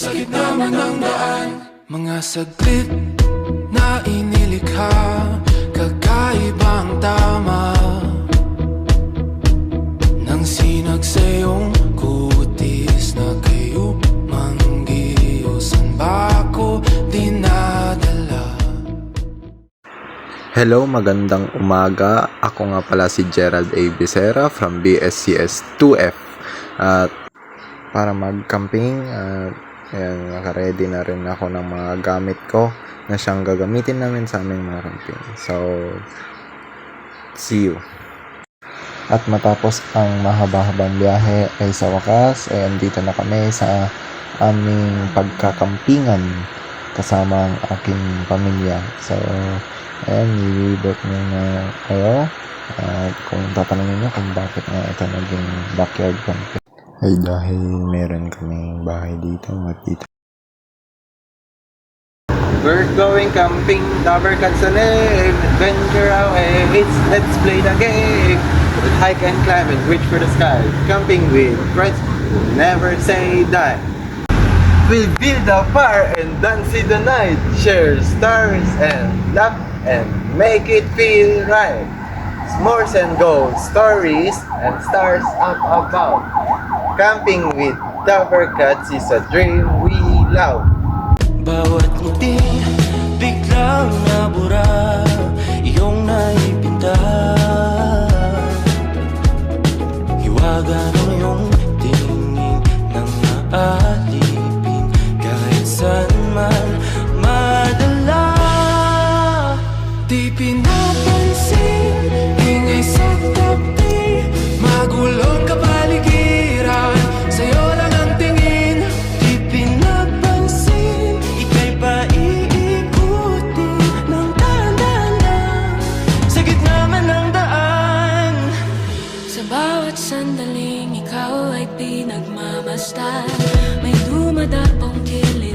sa gitna man ng daan. Mga saglit na inilikha, kakaibang tama nang sinag sa iyong kutis na kayo manggiyo. San ba ako dinadala? Hello, magandang umaga. Ako nga pala si Gerald A. Becerra from BSCS 2F. At para mag-camping, ayan, naka-ready na rin ako ng mga gamit ko na siyang gagamitin namin sa aming mga camping. So, see you. At matapos ang mahaba-habang biyahe ay sa wakas, ay andito na kami sa aming pagkakampingan kasama ang aking pamilya. So, ayan, nilibot muna kayo. At kung tatanungin nyo kung bakit nga ito naging backyard camping, ay dahil meron kaming bahay dito at dito. We're going camping, Dabarkad sa lake, adventure away, let's play the game. Hike and climb and reach for the sky. Camping with friends who never say die. We'll build a fire and dance in the night. Share stars and laugh and make it feel right. S'mores and ghost stories and stars up above. Camping with Dabarkads is a dream we love. Bawat ngiti biglang nabura, iyong naipinta. Hiwaga ng iyong tingin nang naalipin, kahit saan man madala. Di pinapansin, ingay sa tabi, magulong kapaligiran, sa'yo lang ang tingin. Di pinapansin, ika'y paiikutin ng dahan-dahan sa gitna man ng daan. Sa bawat sandaling ikaw ay pinagmamasdan, may dumadapong kilig